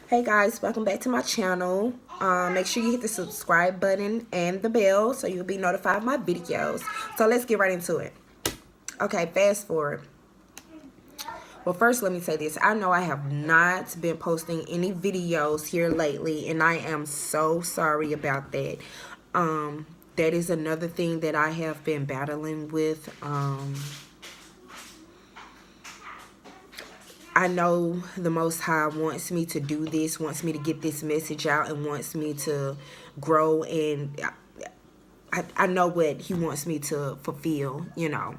Hey guys, welcome back to my channel. Make sure you hit the subscribe button and the bell so you'll be notified of my videos. So let's get right into it. Okay, fast forward. Well, first let me say this. I know I have not been posting any videos here lately, and I am so sorry about that. That is another thing that I have been battling with. I know the Most High wants me to do this, wants me to get this message out, and wants me to grow. And I know what He wants me to fulfill, It's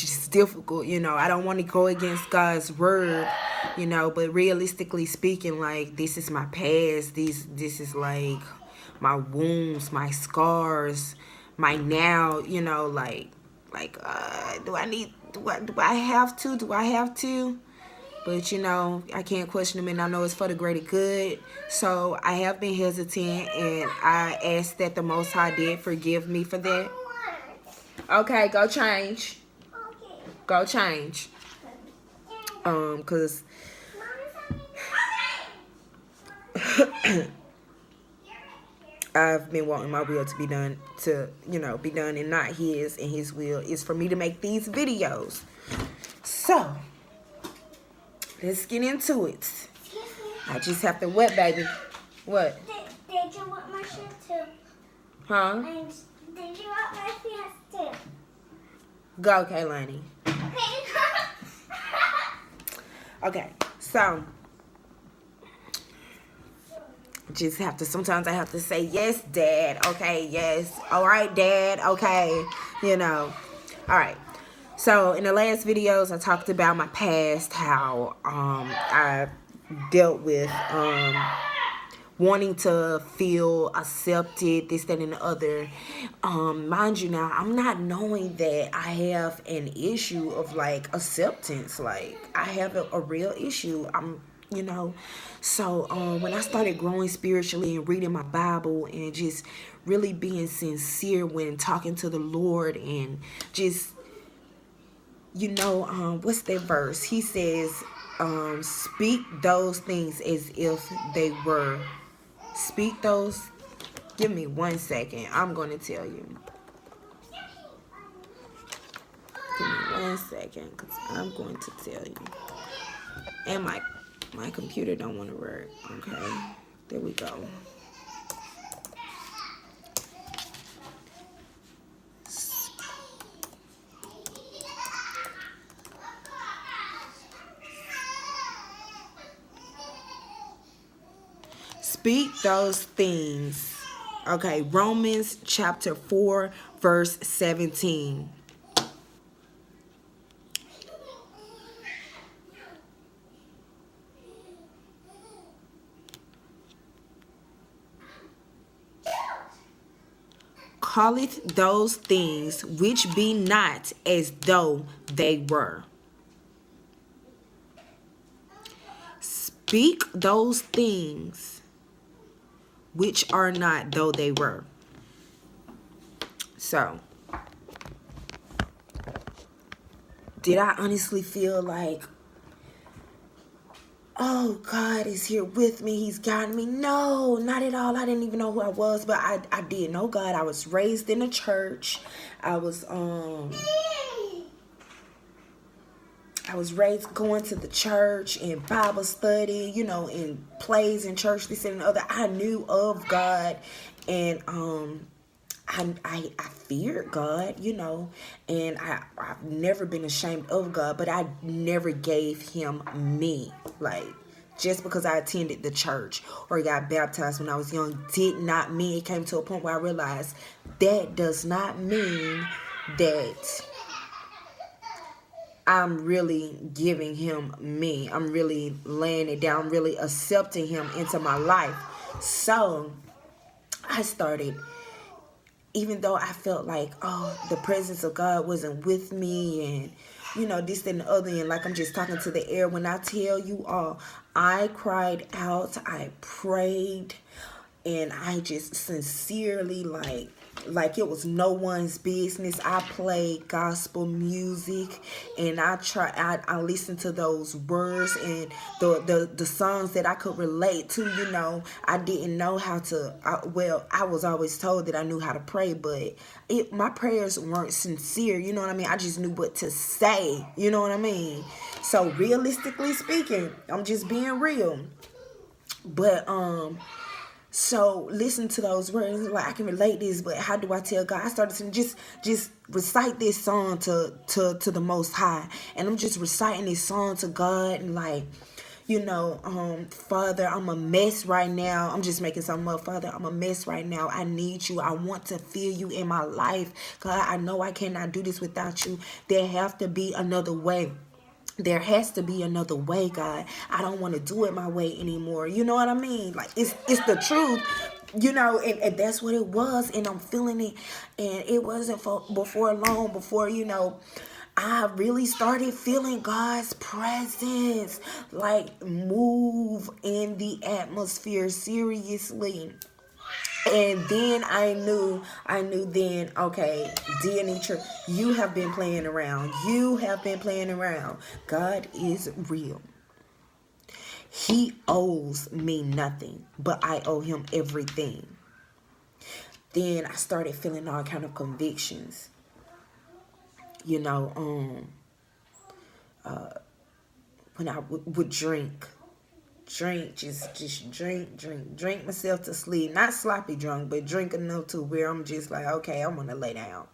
just difficult, I don't want to go against God's word, but realistically speaking, like, this is my past. This is like my wounds, my scars, my now, do I have to? But I can't question him, and I know it's for the greater good. So I have been hesitant, and I ask that the Most High did forgive me for that. Okay, go change. Go change. Cause I've been wanting my will to be done, and not his. And his will is for me to make these videos. So let's get into it. I just have to what, baby? What? Did you want my shirt too? Huh? And did you want my pants too? Go, Kaylani. Okay, so just have to, sometimes I have to say, yes, Dad, okay, yes, all right, Dad, okay, all right. So in the last videos, I talked about my past, how I dealt with wanting to feel accepted, this, that, and the other. Mind you, now I'm not knowing that I have an issue of like acceptance. Like, I have a real issue. So when I started growing spiritually and reading my Bible and just really being sincere when talking to the Lord, and just what's that verse? He says, speak those things as if they were. Speak those. Give me 1 second. I'm going to tell you. Give me 1 second, because I'm going to tell you. And my computer don't want to work. Okay. There we go. Speak those things. Okay, Romans chapter 4, verse 17. Calleth those things which be not as though they were. Speak those things which are not though they were. So, did I honestly feel like, oh, God is here with me, He's got me? No, not at all. I didn't even know who I was, but I did know God. I was raised in a church. I was raised going to the church and Bible study, in plays in church, this and the other. I knew of God, and I feared God, and I've never been ashamed of God, but I never gave Him me. Like, just because I attended the church or got baptized when I was young did not mean, it came to a point where I realized that does not mean that I'm really giving Him me. I'm really laying it down, really accepting Him into my life. So I started, even though I felt like, oh, the presence of God wasn't with me, and this and the other, and like I'm just talking to the air, when I tell you all, I cried out, I prayed, and I just sincerely, like, like it was no one's business. I played gospel music, and I listened to those words and the songs that I could relate to. I didn't know how to. I was always told that I knew how to pray, but my prayers weren't sincere. You know what I mean? I just knew what to say. You know what I mean? So realistically speaking, I'm just being real. But so listen to those words, like I can relate this, but how do I tell God? I started to just recite this song to the Most High, and I'm just reciting this song to God, and like, Father, I'm a mess right now. I'm just making something up. Father, I'm a mess right now. I need you. I want to feel you in my life. God, I know I cannot do this without you. There have to be another way. There has to be another way, God. I don't want to do it my way anymore. You know what I mean? Like, it's the truth, and that's what it was, and I'm feeling it. And it wasn't before long, before, I really started feeling God's presence, like, move in the atmosphere, seriously. And then I knew then, okay, Deanitra, you have been playing around. You have been playing around. God is real. He owes me nothing, but I owe him everything. Then I started feeling all kind of convictions. When I would drink, just drink myself to sleep. Not sloppy drunk, but drink enough to where I'm just like, okay, I'm gonna lay down.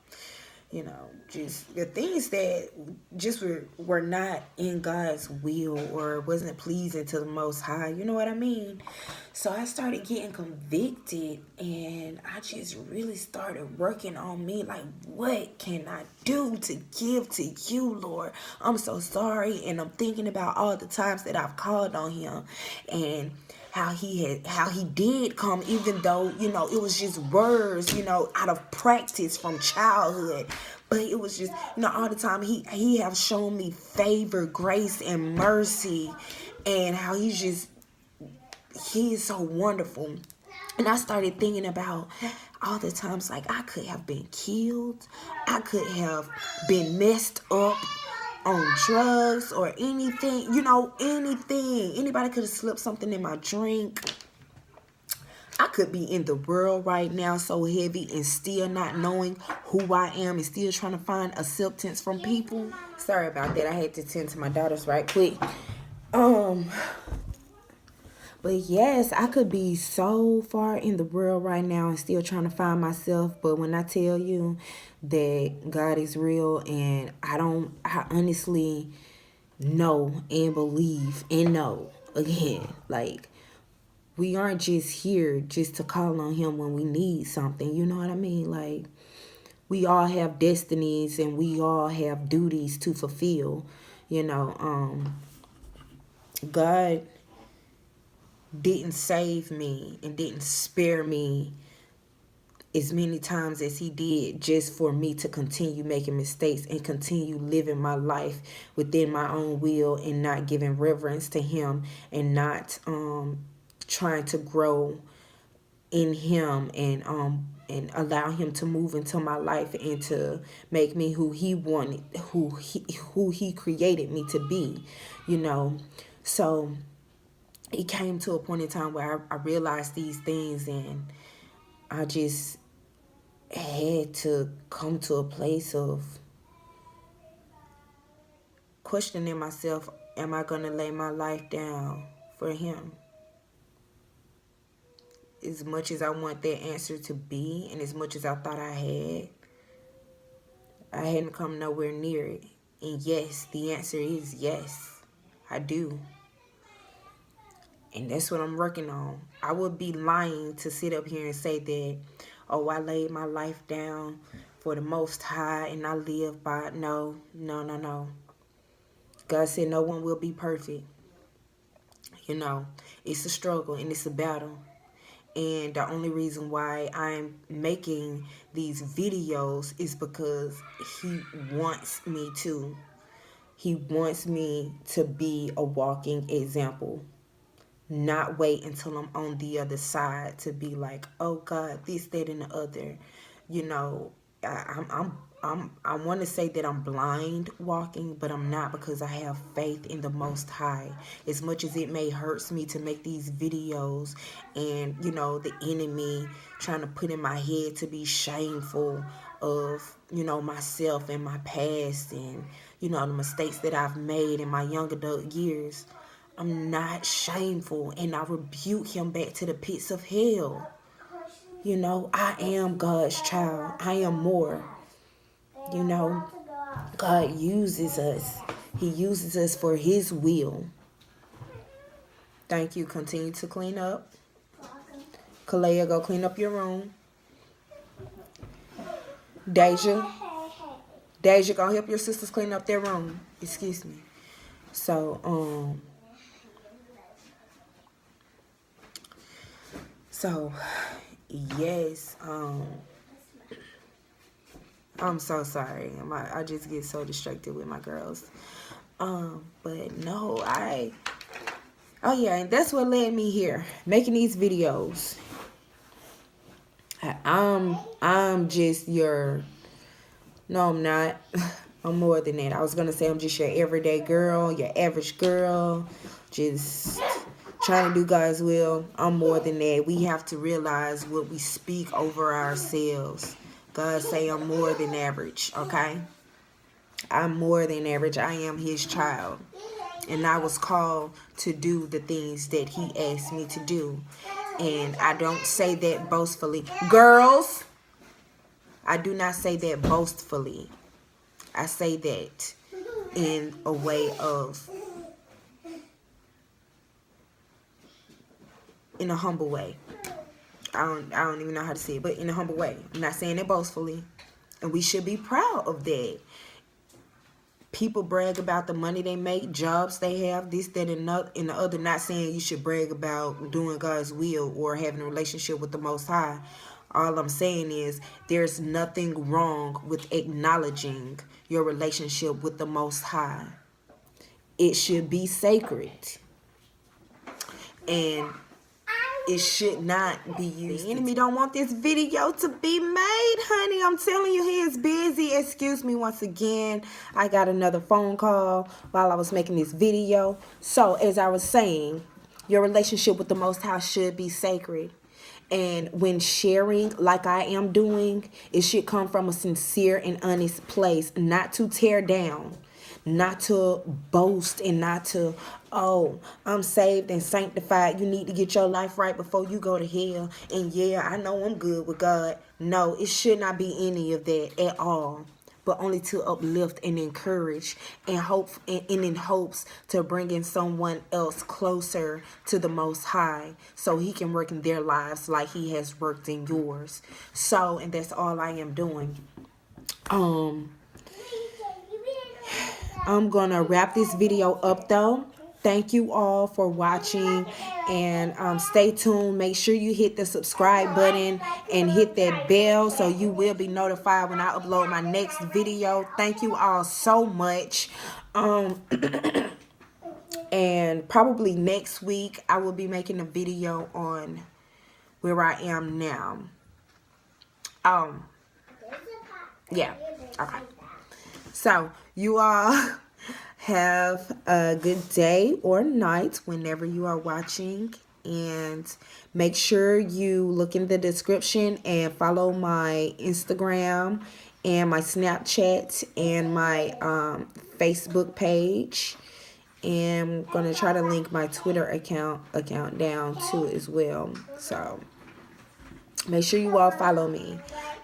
Just the things that just were not in God's will or wasn't pleasing to the Most High. You know what I mean? So I started getting convicted, and I just really started working on me. Like, what can I do to give to you, Lord? I'm so sorry. And I'm thinking about all the times that I've called on him, and how he did come, even though, it was just words, out of practice from childhood. But it was just, all the time he have shown me favor, grace, and mercy, and how he is so wonderful. And I started thinking about all the times, like, I could have been killed. I could have been messed up on drugs or anything, anything. Anybody could have slipped something in my drink. I could be in the world right now so heavy and still not knowing who I am and still trying to find acceptance from people. Sorry about that. I had to tend to my daughters right quick. But yes, I could be so far in the world right now and still trying to find myself. But when I tell you that God is real, and I honestly know and believe and know, again, like, we aren't just here just to call on him when we need something. You know what I mean? Like, we all have destinies and we all have duties to fulfill. God didn't save me and didn't spare me as many times as he did just for me to continue making mistakes and continue living my life within my own will and not giving reverence to him and not trying to grow in him and allow him to move into my life and to make me who he wanted, who he created me to be, So it came to a point in time where I realized these things, and I just had to come to a place of questioning myself. Am I going to lay my life down for him? As much as I want that answer to be, and as much as I thought I hadn't come nowhere near it. And yes, the answer is yes, I do. And that's what I'm working on. I would be lying to sit up here and say that, oh, I laid my life down for the Most High and I live by. No. God said no one will be perfect. It's a struggle and it's a battle. And the only reason why I'm making these videos is because he wants me to. He wants me to be a walking example. Not wait until I'm on the other side to be like, oh God, this, that, and the other. you know, I want to say that I'm blind walking, but I'm not, because I have faith in the Most High. As much as it may hurts me to make these videos, and you know, the enemy trying to put in my head to be shameful of, you know, myself and my past, and you know, the mistakes that I've made in my young adult years. I'm not shameful, and I rebuke him back to the pits of hell. You know, I am God's child. I am more. You know, God uses us. He uses us for his will. Thank you. Continue to clean up. Kalea, go clean up your room. Deja, go help your sisters clean up their room. Excuse me. So, yes, I'm so sorry. I just get so distracted with my girls. But no, oh yeah, and that's what led me here, making these videos. I'm just your, no, I'm not. I'm more than that. I was gonna say I'm just your everyday girl, your average girl, just trying to do God's will. I'm more than that. We have to realize what we speak over ourselves. God say I'm more than average, okay? I'm more than average. I am his child. And I was called to do the things that he asked me to do. And I don't say that boastfully. Girls, I do not say that boastfully. I say that in a way of, in a humble way. I don't even know how to say it, but in a humble way. I'm not saying it boastfully. And we should be proud of that. People brag about the money they make, jobs they have, this, that, and the other. Not saying you should brag about doing God's will or having a relationship with the Most High. All I'm saying is there's nothing wrong with acknowledging your relationship with the Most High. It should be sacred. And it should not be used. The enemy don't want this video to be made, honey. I'm telling you, he is busy. Excuse me once again. I got another phone call while I was making this video. So, as I was saying, your relationship with the Most High should be sacred. And when sharing like I am doing, it should come from a sincere and honest place, not to tear down, not to boast, and not to, oh, I'm saved and sanctified. You need to get your life right before you go to hell. And yeah, I know I'm good with God. No, it should not be any of that at all, but only to uplift and encourage, and hope, and in hopes to bring in someone else closer to the Most High, so he can work in their lives like he has worked in yours. So, and that's all I am doing. I'm gonna wrap this video up though. Thank you all for watching, and stay tuned. Make sure you hit the subscribe button and hit that bell so you will be notified when I upload my next video. Thank you all so much. And probably next week I will be making a video on where I am now. Yeah, okay. So you all have a good day or night whenever you are watching, and make sure you look in the description and follow my Instagram and my Snapchat and my Facebook page. And I'm gonna try to link my Twitter account down too as well. So make sure you all follow me.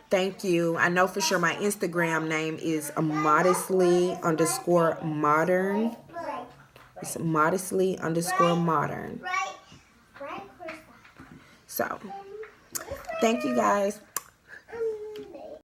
Thank you. I know for sure my Instagram name is modestly_modern. It's modestly_modern. So, thank you guys.